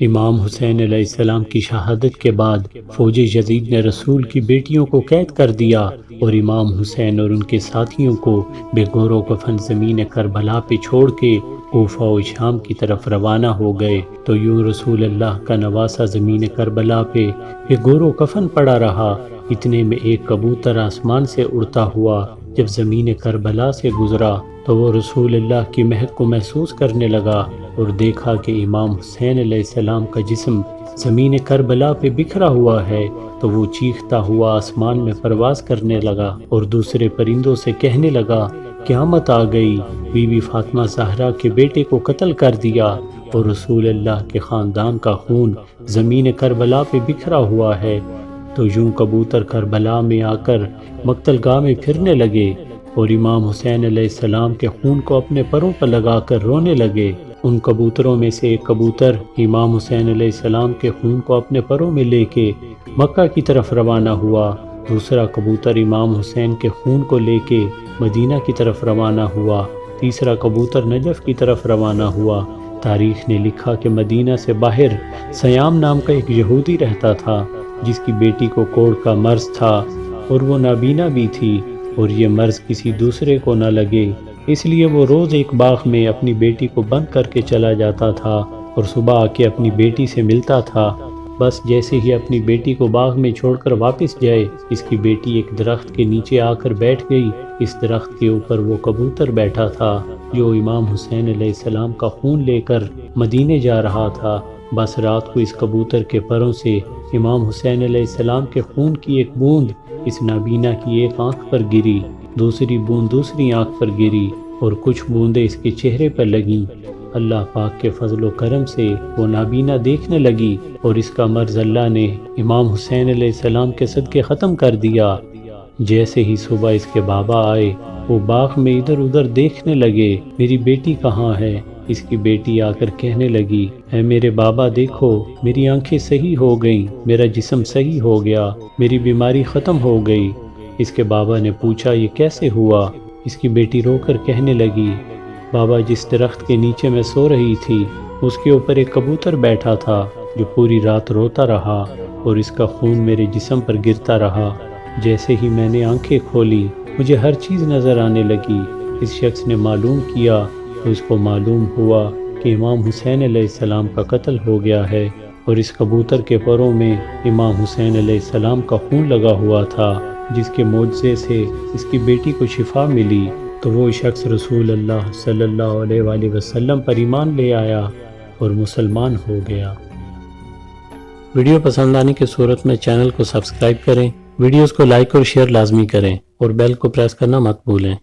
امام حسین علیہ السلام کی شہادت کے بعد فوج یزید نے رسول کی بیٹیوں کو قید کر دیا اور امام حسین اور ان کے ساتھیوں کو بے گور و کفن زمین کربلا پہ چھوڑ کے کوفہ و شام کی طرف روانہ ہو گئے۔ تو یوں رسول اللہ کا نواسہ زمین کربلا پہ بے گور و کفن پڑا رہا۔ اتنے میں ایک کبوتر آسمان سے اڑتا ہوا جب زمین کربلا سے گزرا تو وہ رسول اللہ کی مہک کو محسوس کرنے لگا اور دیکھا کہ امام حسین علیہ السلام کا جسم زمین کربلا پہ بکھرا ہوا ہے، تو وہ چیختا ہوا آسمان میں پرواز کرنے لگا اور دوسرے پرندوں سے کہنے لگا قیامت آ گئی، بی بی فاطمہ زہرا کے بیٹے کو قتل کر دیا اور رسول اللہ کے خاندان کا خون زمین کربلا پہ بکھرا ہوا ہے۔ تو یوں کبوتر کربلا میں آ کر مقتل گاہ میں پھرنے لگے اور امام حسین علیہ السلام کے خون کو اپنے پروں پر لگا کر رونے لگے۔ ان کبوتروں میں سے ایک کبوتر امام حسین علیہ السلام کے خون کو اپنے پروں میں لے کے مکہ کی طرف روانہ ہوا، دوسرا کبوتر امام حسین کے خون کو لے کے مدینہ کی طرف روانہ ہوا، تیسرا کبوتر نجف کی طرف روانہ ہوا۔ تاریخ نے لکھا کہ مدینہ سے باہر سیام نام کا ایک یہودی رہتا تھا جس کی بیٹی کو کوڑ کا مرض تھا اور وہ نابینا بھی تھی، اور یہ مرض کسی دوسرے کو نہ لگے، اس لیے وہ روز ایک باغ میں اپنی بیٹی کو بند کر کے چلا جاتا تھا اور صبح آ کے اپنی بیٹی سے ملتا تھا۔ بس جیسے ہی اپنی بیٹی کو باغ میں چھوڑ کر واپس جائے، اس کی بیٹی ایک درخت کے نیچے آ کر بیٹھ گئی۔ اس درخت کے اوپر وہ کبوتر بیٹھا تھا جو امام حسین علیہ السلام کا خون لے کر مدینے جا رہا تھا۔ بس رات کو اس کبوتر کے پروں سے امام حسین علیہ السلام کے خون کی ایک بوند اس نابینا کی ایک آنکھ پر گری، دوسری بوند دوسری آنکھ پر گری اور کچھ بوندیں اس کے چہرے پر لگیں۔ اللہ پاک کے فضل و کرم سے وہ نابینا دیکھنے لگی اور اس کا مرض اللہ نے امام حسین علیہ السلام کے صدقے ختم کر دیا۔ جیسے ہی صبح اس کے بابا آئے، وہ باغ میں ادھر ادھر دیکھنے لگے، میری بیٹی کہاں ہے؟ اس کی بیٹی آ کر کہنے لگی، اے میرے بابا دیکھو، میری آنکھیں صحیح ہو گئیں، میرا جسم صحیح ہو گیا، میری بیماری ختم ہو گئی۔ اس کے بابا نے پوچھا یہ کیسے ہوا؟ اس کی بیٹی رو کر کہنے لگی، بابا جس درخت کے نیچے میں سو رہی تھی اس کے اوپر ایک کبوتر بیٹھا تھا جو پوری رات روتا رہا اور اس کا خون میرے جسم پر گرتا رہا۔ جیسے ہی میں نے آنکھیں کھولی مجھے ہر چیز نظر آنے لگی۔ اس شخص نے معلوم کیا تو اس کو معلوم ہوا کہ امام حسین علیہ السلام کا قتل ہو گیا ہے اور اس کبوتر کے پروں میں امام حسین علیہ السلام کا خون لگا ہوا تھا، جس کے معجزے سے اس کی بیٹی کو شفا ملی۔ تو وہ شخص رسول اللہ صلی اللہ علیہ وآلہ وسلم پر ایمان لے آیا اور مسلمان ہو گیا۔ ویڈیو پسند آنے کی صورت میں چینل کو سبسکرائب کریں، ویڈیوز کو لائک اور شیئر لازمی کریں اور بیل کو پریس کرنا مت بھولیں۔